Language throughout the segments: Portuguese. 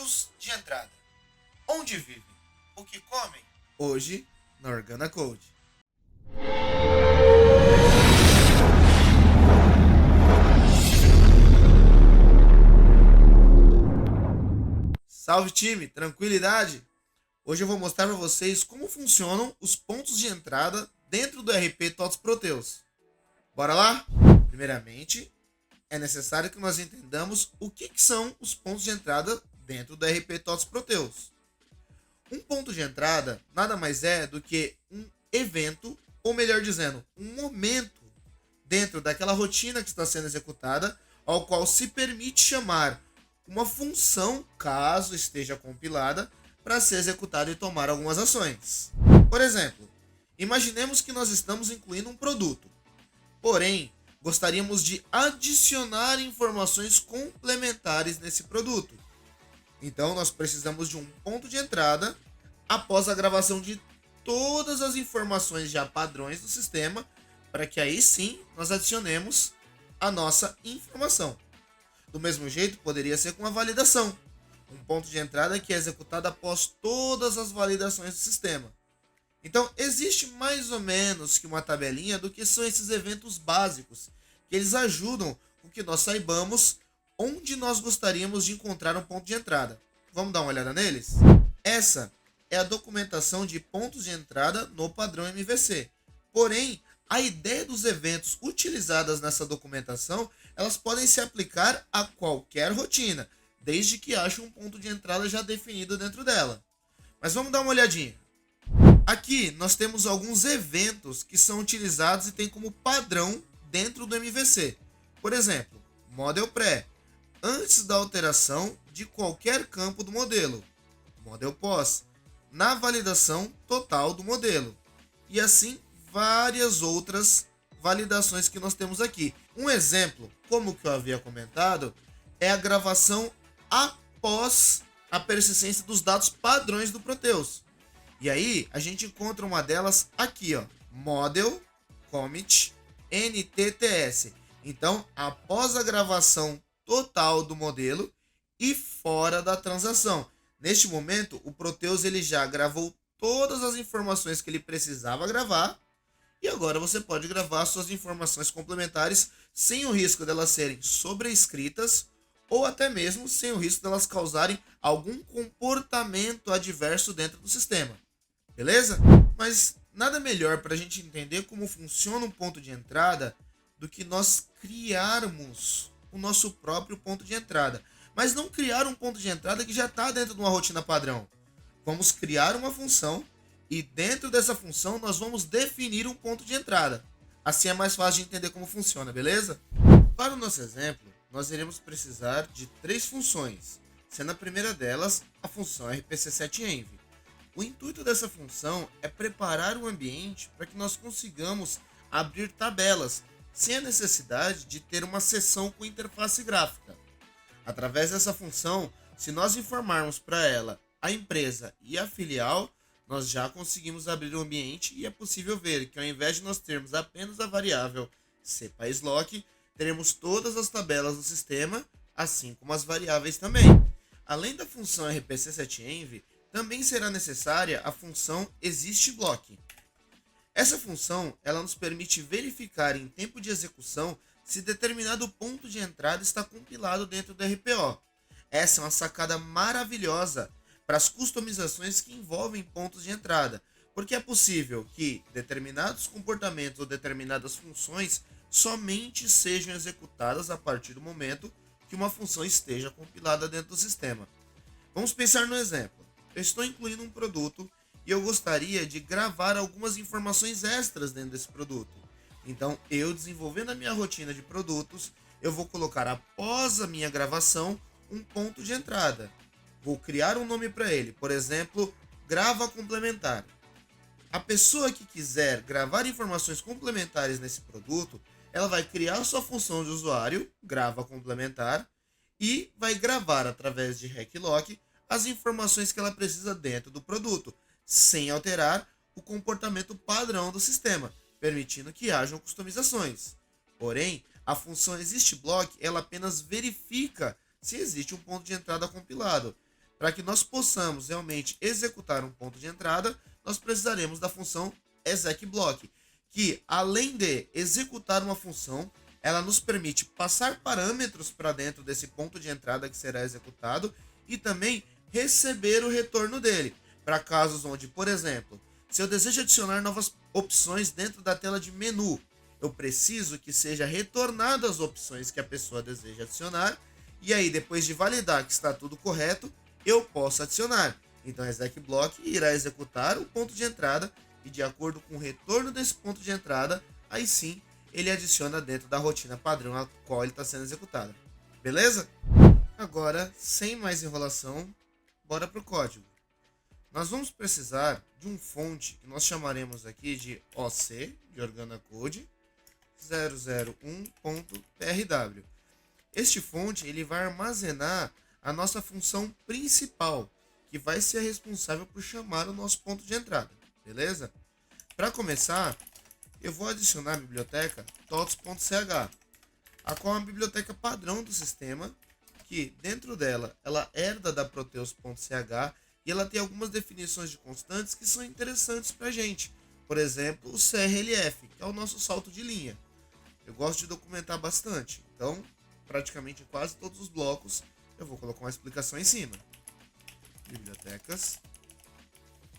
Pontos de entrada. Onde vivem? O que comem? Hoje, na Organa Code. Salve time, tranquilidade? Hoje eu vou mostrar para vocês como funcionam os pontos de entrada dentro do RP TOTS Proteus. Bora lá? Primeiramente, é necessário que nós entendamos o que são os pontos de entrada dentro do RP TOTS Proteus. Um ponto de entrada nada mais é do que um evento, ou melhor dizendo, um momento dentro daquela rotina que está sendo executada, ao qual se permite chamar uma função, caso esteja compilada, para ser executada e tomar algumas ações. Por exemplo, imaginemos que nós estamos incluindo um produto, porém, gostaríamos de adicionar informações complementares nesse produto. Então, nós precisamos de um ponto de entrada após a gravação de todas as informações já padrões do sistema, para que aí sim nós adicionemos a nossa informação. Do mesmo jeito, poderia ser com a validação. Um ponto de entrada que é executado após todas as validações do sistema. Então, existe mais ou menos que uma tabelinha do que são esses eventos básicos, que eles ajudam com que nós saibamos onde nós gostaríamos de encontrar um ponto de entrada. Vamos dar uma olhada neles? Essa é a documentação de pontos de entrada no padrão MVC. Porém, a ideia dos eventos utilizadas nessa documentação, elas podem se aplicar a qualquer rotina, desde que haja um ponto de entrada já definido dentro dela. Mas vamos dar uma olhadinha. Aqui nós temos alguns eventos que são utilizados e têm como padrão dentro do MVC. Por exemplo, Model Pré, antes da alteração de qualquer campo do modelo. Model Pós, na validação total do modelo. E assim várias outras validações que nós temos aqui. Um exemplo, como que eu havia comentado, é a gravação após a persistência dos dados padrões do Proteus. E aí, a gente encontra uma delas aqui, ó, Model Commit NTTS. Então, após a gravação total do modelo e fora da transação. Neste momento, o Proteus ele já gravou todas as informações que ele precisava gravar e agora você pode gravar suas informações complementares sem o risco delas serem sobrescritas ou até mesmo sem o risco delas causarem algum comportamento adverso dentro do sistema. Beleza? Mas nada melhor para a gente entender como funciona um ponto de entrada do que nós criarmos o nosso próprio ponto de entrada. Mas não criar um ponto de entrada que já está dentro de uma rotina padrão. Vamos criar uma função e dentro dessa função nós vamos definir um ponto de entrada. Assim é mais fácil de entender como funciona, beleza? Para o nosso exemplo, nós iremos precisar de 3 funções, sendo a primeira delas a função RPC7env. O intuito dessa função é preparar o ambiente para que nós consigamos abrir tabelas, sem a necessidade de ter uma seção com interface gráfica. Através dessa função, se nós informarmos para ela a empresa e a filial, nós já conseguimos abrir o ambiente e é possível ver que ao invés de nós termos apenas a variável cpayslock, teremos todas as tabelas do sistema, assim como as variáveis também. Além da função RPC7env, também será necessária a função existBlock. Essa função ela nos permite verificar em tempo de execução se determinado ponto de entrada está compilado dentro do RPO. Essa é uma sacada maravilhosa para as customizações que envolvem pontos de entrada, porque é possível que determinados comportamentos ou determinadas funções somente sejam executadas a partir do momento que uma função esteja compilada dentro do sistema. Vamos pensar no exemplo. Eu estou incluindo um produto e eu gostaria de gravar algumas informações extras dentro desse produto. Então, eu desenvolvendo a minha rotina de produtos, eu vou colocar após a minha gravação um ponto de entrada. Vou criar um nome para ele, por exemplo, grava complementar. A pessoa que quiser gravar informações complementares nesse produto, ela vai criar sua função de usuário, grava complementar, e vai gravar através de RecLock as informações que ela precisa dentro do produto, sem alterar o comportamento padrão do sistema, permitindo que hajam customizações. Porém, a função existBlock ela apenas verifica se existe um ponto de entrada compilado. Para que nós possamos realmente executar um ponto de entrada, nós precisaremos da função execBlock, que além de executar uma função, ela nos permite passar parâmetros para dentro desse ponto de entrada que será executado e também receber o retorno dele, para casos onde, por exemplo, se eu desejo adicionar novas opções dentro da tela de menu, eu preciso que seja retornado as opções que a pessoa deseja adicionar, e aí depois de validar que está tudo correto, eu posso adicionar. Então, a execBlock irá executar o ponto de entrada e, de acordo com o retorno desse ponto de entrada, aí sim ele adiciona dentro da rotina padrão a qual ele está sendo executado. Beleza? Agora, sem mais enrolação, bora para o código. Nós vamos precisar de um fonte que nós chamaremos aqui de OC, de OrganaCode, 001.prw. Este fonte ele vai armazenar a nossa função principal, que vai ser responsável por chamar o nosso ponto de entrada, beleza? Para começar, eu vou adicionar a biblioteca tots.ch, a qual é uma biblioteca padrão do sistema, que dentro dela ela herda da proteus.ch e ela tem algumas definições de constantes que são interessantes para a gente. Por exemplo, o CRLF, que é o nosso salto de linha. Eu gosto de documentar bastante, então praticamente em quase todos os blocos eu vou colocar uma explicação em cima. Bibliotecas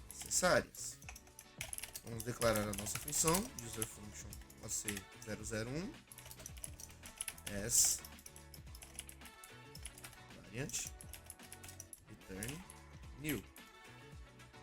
necessárias. Vamos declarar a nossa função userFunction OC001 as variant return new.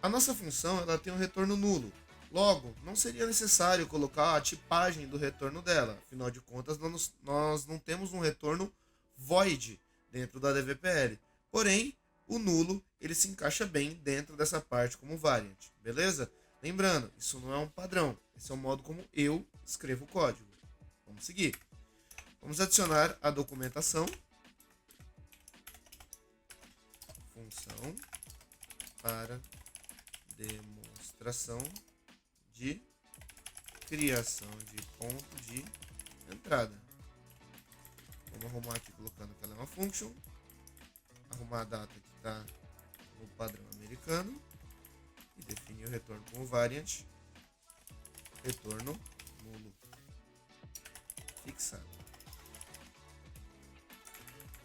A nossa função ela tem um retorno nulo. Logo, não seria necessário colocar a tipagem do retorno dela. Afinal de contas, nós não temos um retorno void dentro da DVPL. Porém, o nulo ele se encaixa bem dentro dessa parte como variant. Beleza? Lembrando, isso não é um padrão. Esse é o modo como eu escrevo o código. Vamos seguir. Vamos adicionar a documentação. Função para demonstração de criação de ponto de entrada. Vamos arrumar aqui colocando que ela é uma function. Arrumar a data que está no padrão americano. E definir o retorno como variant. Retorno nulo. Fixado.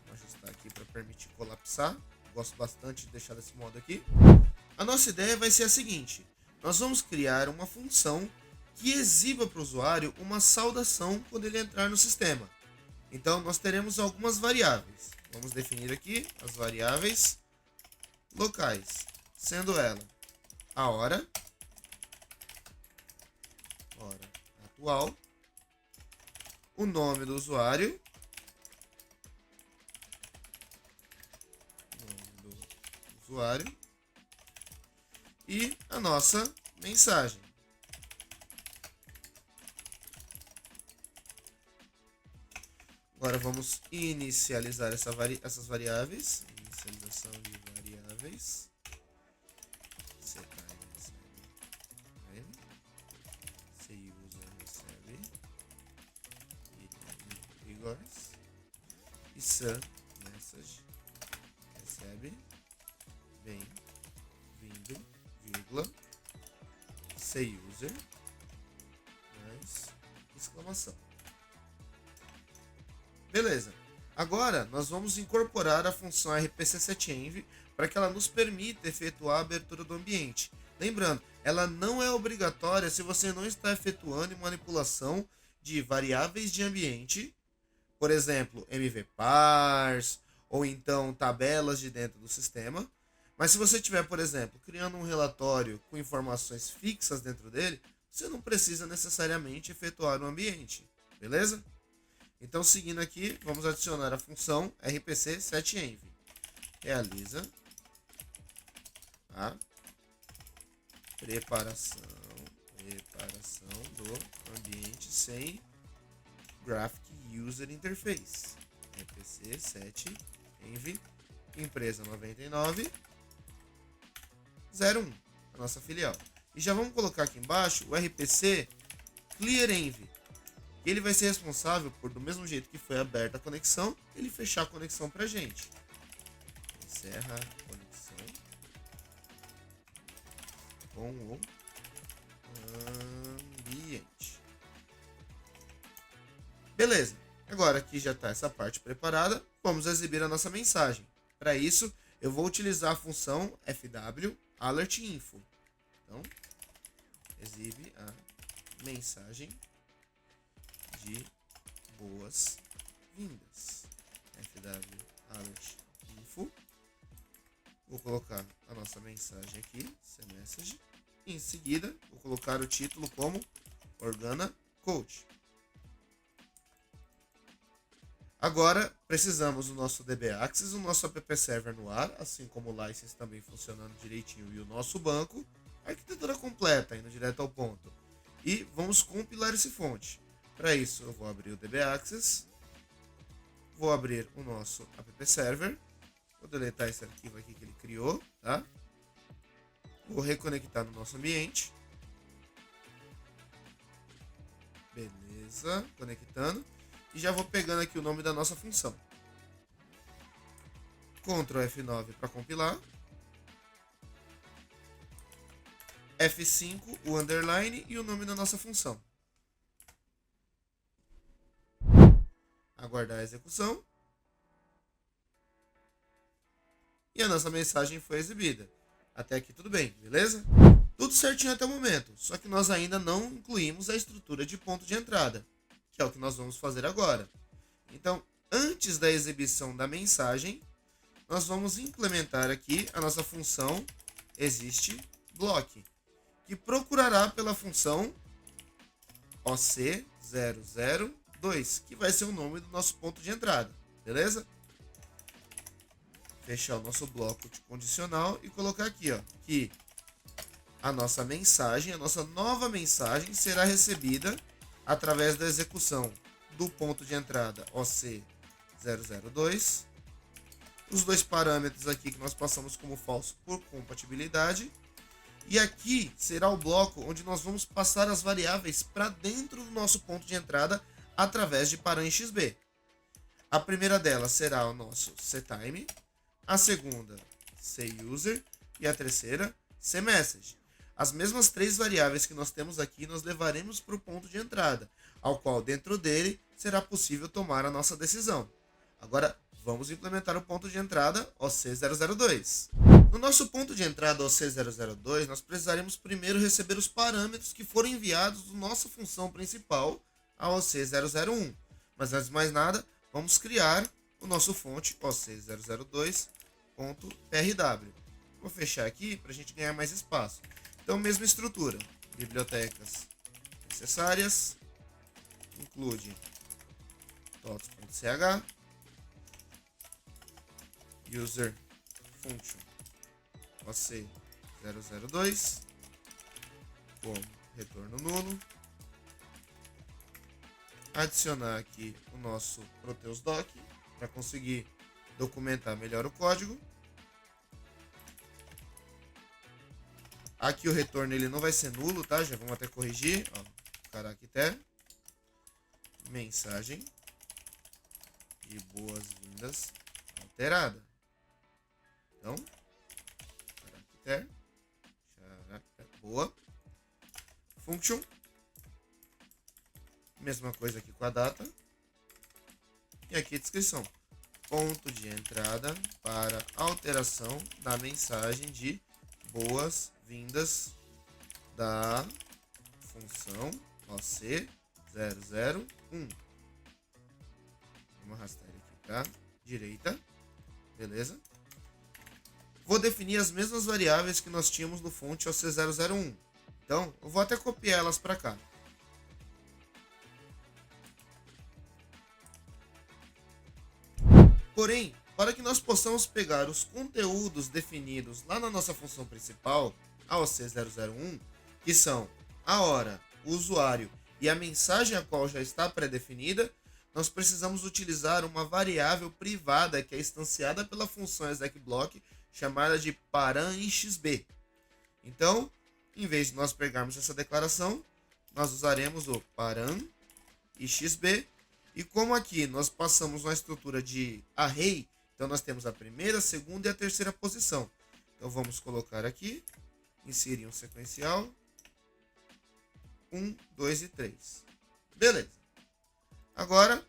Vou ajustar aqui para permitir colapsar. Gosto bastante de deixar desse modo aqui. A nossa ideia vai ser a seguinte. Nós vamos criar uma função que exiba para o usuário uma saudação quando ele entrar no sistema. Então, nós teremos algumas variáveis. Vamos definir aqui as variáveis locais, sendo ela a hora atual, o nome do usuário, e a nossa mensagem. Agora vamos inicializar essas variáveis. Inicialização de variáveis. CTime recebe. CUser recebe. Igors. E message recebe. Bem-vindo, vírgula. CUser. Mais exclamação. Beleza. Agora, nós vamos incorporar a função RPC7env para que ela nos permita efetuar a abertura do ambiente. Lembrando, ela não é obrigatória se você não está efetuando manipulação de variáveis de ambiente, por exemplo, mvpars, ou então tabelas de dentro do sistema. Mas se você estiver, por exemplo, criando um relatório com informações fixas dentro dele, você não precisa necessariamente efetuar o ambiente. Beleza? Então, seguindo aqui, vamos adicionar a função RPC7env. Realiza a preparação do ambiente sem Graphic User Interface. RPC7env, empresa 9901, a nossa filial. E já vamos colocar aqui embaixo o RPC clearenv. Ele vai ser responsável por, do mesmo jeito que foi aberta a conexão, ele fechar a conexão para a gente. Encerra a conexão com o ambiente. Beleza. Agora que já está essa parte preparada, vamos exibir a nossa mensagem. Para isso, eu vou utilizar a função fw alert info. Então, exibe a mensagem de boas-vindas. fw alert info. Vou colocar a nossa mensagem aqui, message. Em seguida, vou colocar o título como Organa Code. Agora, precisamos do nosso DB Access, o nosso app server no ar, assim como o license também funcionando direitinho e o nosso banco. Arquitetura completa, indo direto ao ponto. E vamos compilar esse fonte. Para isso, eu vou abrir o DB Access, vou abrir o nosso app server, vou deletar esse arquivo aqui que ele criou, tá? Vou reconectar no nosso ambiente. Beleza, conectando. E já vou pegando aqui o nome da nossa função. Ctrl F9 para compilar. F5, o underline e o nome da nossa função. Aguardar a execução. E a nossa mensagem foi exibida. Até aqui tudo bem, beleza? Tudo certinho até o momento, só que nós ainda não incluímos a estrutura de ponto de entrada, que é o que nós vamos fazer agora. Então, antes da exibição da mensagem, nós vamos implementar aqui a nossa função existBlock, que procurará pela função OC002, que vai ser o nome do nosso ponto de entrada, beleza? Fechar o nosso bloco de condicional e colocar aqui, ó, que a nossa mensagem, a nossa nova mensagem será recebida através da execução do ponto de entrada OC002, os dois parâmetros aqui que nós passamos como falso por compatibilidade, e aqui será o bloco onde nós vamos passar as variáveis para dentro do nosso ponto de entrada através de param.xb. A primeira delas será o nosso setime, a segunda setUser e a terceira setMessage. As mesmas três variáveis que nós temos aqui nós levaremos para o ponto de entrada, ao qual dentro dele será possível tomar a nossa decisão. Agora vamos implementar o ponto de entrada OC002. No nosso ponto de entrada OC002, nós precisaremos primeiro receber os parâmetros que foram enviados da nossa função principal, a OC001. Mas antes de mais nada, vamos criar o nosso fonte OC002.prw. Vou fechar aqui para a gente ganhar mais espaço. Então, mesma estrutura. Bibliotecas necessárias. Include tots.ch. User function OC002. Como retorno nulo. Adicionar aqui o nosso Proteus Doc para conseguir documentar melhor o código. Aqui o retorno ele não vai ser nulo, tá? Já vamos até corrigir. Ó, caractere. Mensagem de boas-vindas alterada. Então, caractere. Boa. Function. Mesma coisa aqui com a data. E aqui a descrição. Ponto de entrada para alteração da mensagem de boas-vindas da função OC001. Vamos arrastar ele aqui para direita. Beleza? Vou definir as mesmas variáveis que nós tínhamos no fonte OC001. Então, eu vou até copiar elas para cá. Porém, para que nós possamos pegar os conteúdos definidos lá na nossa função principal, a OC001, que são a hora, o usuário e a mensagem a qual já está pré-definida, nós precisamos utilizar uma variável privada que é instanciada pela função execBlock chamada de param.xb. Então, em vez de nós pegarmos essa declaração, nós usaremos o param.xb. E como aqui nós passamos uma estrutura de array, então nós temos a primeira, a segunda e a terceira posição. Então vamos colocar aqui, inserir um sequencial, 1, 2 e 3. Beleza. Agora,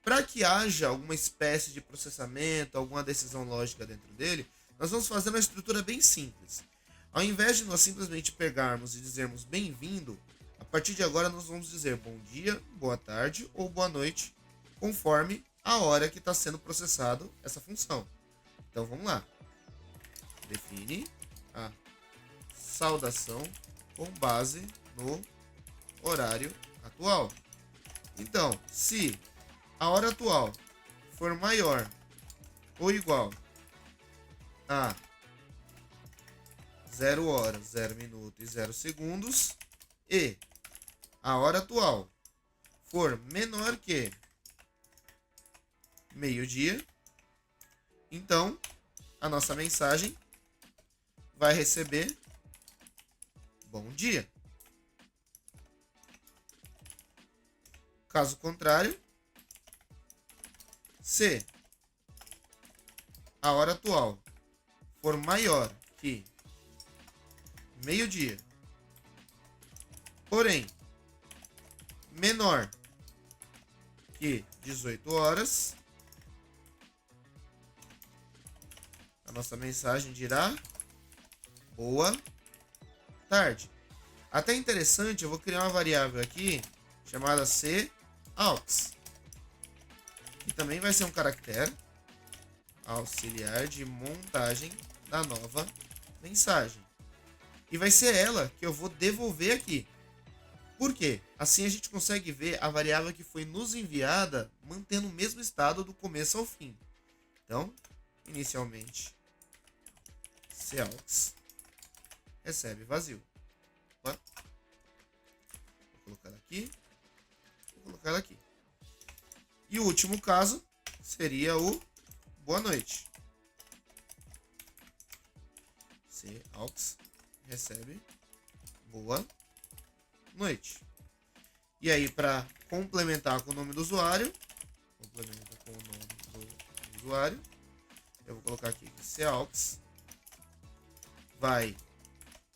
para que haja alguma espécie de processamento, alguma decisão lógica dentro dele, nós vamos fazer uma estrutura bem simples. Ao invés de nós simplesmente pegarmos e dizermos bem-vindo, a partir de agora nós vamos dizer bom dia, boa tarde ou boa noite, conforme a hora que está sendo processado essa função. Então vamos lá. Define a saudação com base no horário atual. Então, se a hora atual for maior ou igual a 0 horas, 0 minutos e 0 segundos e a hora atual for menor que meio-dia, então a nossa mensagem vai receber bom dia. Caso contrário, se a hora atual for maior que meio-dia, porém menor que 18 horas, a nossa mensagem dirá boa tarde. Até interessante, eu vou criar uma variável aqui chamada coaux, que também vai ser um caractere auxiliar de montagem da nova mensagem. E vai ser ela que eu vou devolver aqui. Por quê? Assim a gente consegue ver a variável que foi nos enviada mantendo o mesmo estado do começo ao fim. Então, inicialmente, coaux recebe vazio. Opa. Vou colocar aqui. Vou colocar aqui. E o último caso seria o boa noite. Coaux recebe boa noite. E aí, para complementar com o nome do usuário, eu vou colocar aqui que coaux vai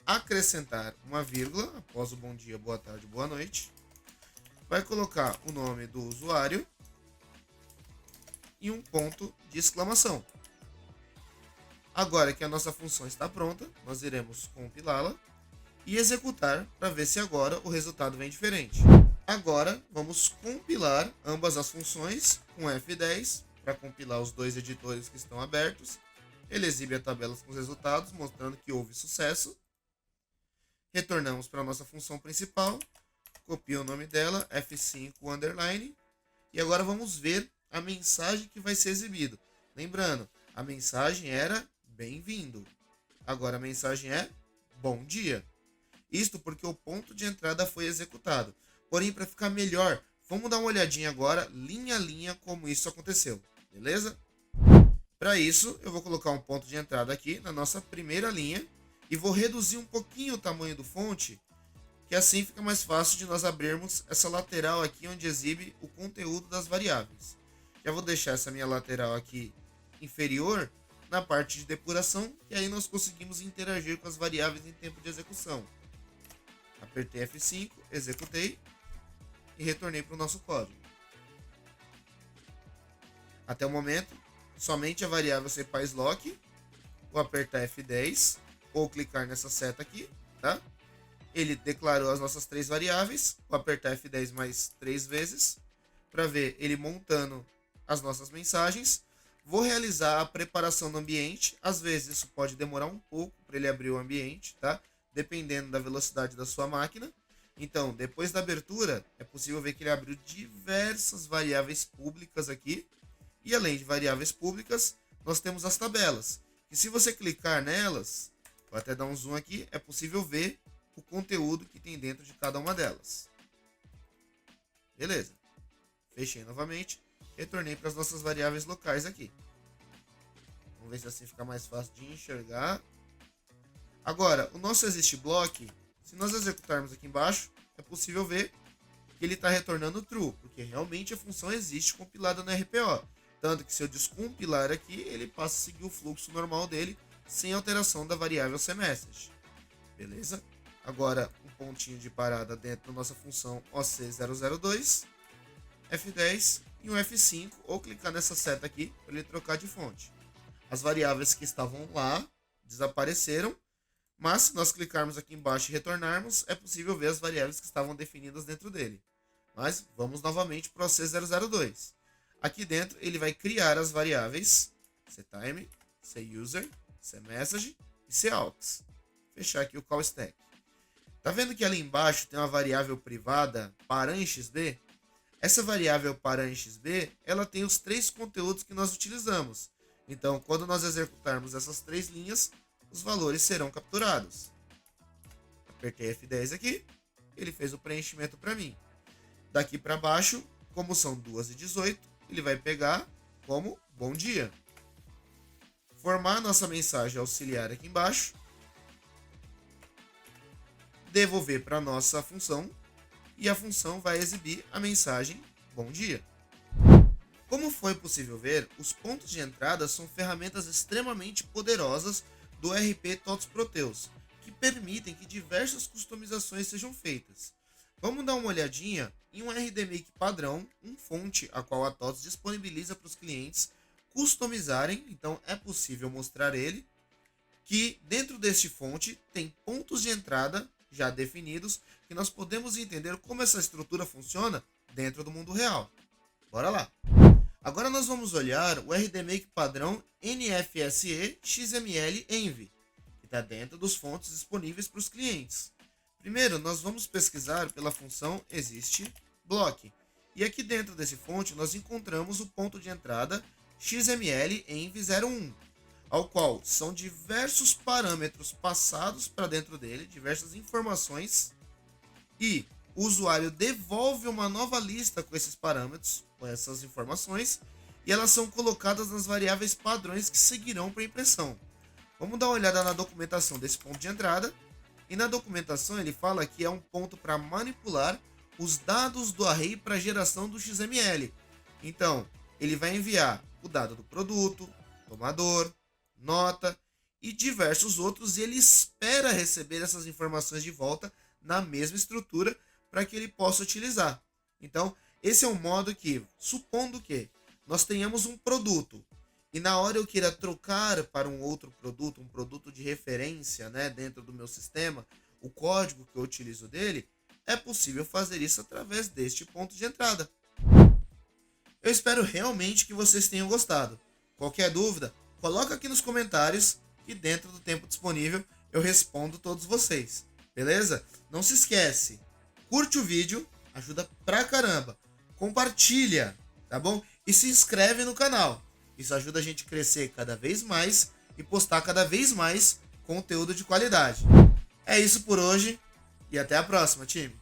acrescentar uma vírgula após o bom dia, boa tarde, boa noite. Vai colocar o nome do usuário e um ponto de exclamação. Agora que a nossa função está pronta, nós iremos compilá-la e executar para ver se agora o resultado vem diferente. Agora vamos compilar ambas as funções com F10 para compilar os dois editores que estão abertos. Ele exibe a tabela com os resultados, mostrando que houve sucesso. Retornamos para a nossa função principal, copia o nome dela, F5 underline, e agora vamos ver a mensagem que vai ser exibida. Lembrando, a mensagem era bem-vindo. Agora a mensagem é bom dia. Isto porque o ponto de entrada foi executado. Porém, para ficar melhor, vamos dar uma olhadinha agora, linha a linha, como isso aconteceu. Beleza? Para isso, eu vou colocar um ponto de entrada aqui na nossa primeira linha e vou reduzir um pouquinho o tamanho do fonte, que assim fica mais fácil de nós abrirmos essa lateral aqui onde exibe o conteúdo das variáveis. Já vou deixar essa minha lateral aqui inferior na parte de depuração, e aí nós conseguimos interagir com as variáveis em tempo de execução. Apertei F5, executei e retornei para o nosso código. Até o momento, somente a variável cpayslock, vou apertar F10 ou clicar nessa seta aqui, tá? Ele declarou as nossas três variáveis, vou apertar F10 mais 3 vezes para ver ele montando as nossas mensagens. Vou realizar a preparação do ambiente, às vezes isso pode demorar um pouco para ele abrir o ambiente, tá? Dependendo da velocidade da sua máquina. Então, depois da abertura, é possível ver que ele abriu diversas variáveis públicas aqui. E além de variáveis públicas, nós temos as tabelas. E se você clicar nelas, vou até dar um zoom aqui, é possível ver o conteúdo que tem dentro de cada uma delas. Beleza. Fechei novamente. Retornei para as nossas variáveis locais aqui. Vamos ver se assim fica mais fácil de enxergar. Agora, o nosso exist_block, se nós executarmos aqui embaixo, é possível ver que ele está retornando true, porque realmente a função existe compilada no RPO. Tanto que se eu descompilar aqui, ele passa a seguir o fluxo normal dele, sem alteração da variável cMessage. Beleza? Agora, um pontinho de parada dentro da nossa função OC002, F10 e um F5, ou clicar nessa seta aqui para ele trocar de fonte. As variáveis que estavam lá desapareceram, mas se nós clicarmos aqui embaixo e retornarmos, é possível ver as variáveis que estavam definidas dentro dele. Mas vamos novamente para o OC002. Aqui dentro ele vai criar as variáveis cTime, cUser, cMessage e cAux. Fechar aqui o call stack. Tá vendo que ali embaixo tem uma variável privada param_xb? Essa variável param_xb, ela tem os 3 conteúdos que nós utilizamos. Então, quando nós executarmos essas 3 linhas, os valores serão capturados. Apertei F10 aqui, ele fez o preenchimento para mim. Daqui para baixo, como são 2h18, ele vai pegar como bom dia. Formar a nossa mensagem auxiliar aqui embaixo. Devolver para a nossa função. E a função vai exibir a mensagem bom dia. Como foi possível ver, os pontos de entrada são ferramentas extremamente poderosas do RP TOTS Proteus, que permitem que diversas customizações sejam feitas. Vamos dar uma olhadinha em um RDMake padrão, fonte a qual a TOTS disponibiliza para os clientes customizarem. Então é possível mostrar ele, que dentro deste fonte tem pontos de entrada já definidos, que nós podemos entender como essa estrutura funciona dentro do mundo real. Bora lá! Agora nós vamos olhar o RDMake padrão NFSE XML Env, que está dentro dos fontes disponíveis para os clientes. Primeiro, nós vamos pesquisar pela função existBlock. E aqui dentro desse fonte nós encontramos o ponto de entrada XML Env01, ao qual são diversos parâmetros passados para dentro dele, diversas informações, e o usuário devolve uma nova lista com esses parâmetros, com essas informações, e elas são colocadas nas variáveis padrões que seguirão para a impressão. Vamos dar uma olhada na documentação desse ponto de entrada. E na documentação ele fala que é um ponto para manipular os dados do array para geração do XML. Então, ele vai enviar o dado do produto, tomador, nota e diversos outros, e ele espera receber essas informações de volta na mesma estrutura para que ele possa utilizar. Então, esse é um modo que, supondo que nós tenhamos um produto e na hora eu queira trocar para um outro produto, um produto de referência, né, dentro do meu sistema, o código que eu utilizo dele, é possível fazer isso através deste ponto de entrada. Eu espero realmente que vocês tenham gostado. Qualquer dúvida, coloca aqui nos comentários que dentro do tempo disponível eu respondo todos vocês. Beleza? Não se esquece, curte o vídeo, ajuda pra caramba. Compartilha, tá bom? E se inscreve no canal. Isso ajuda a gente a crescer cada vez mais e postar cada vez mais conteúdo de qualidade. É isso por hoje e até a próxima, time!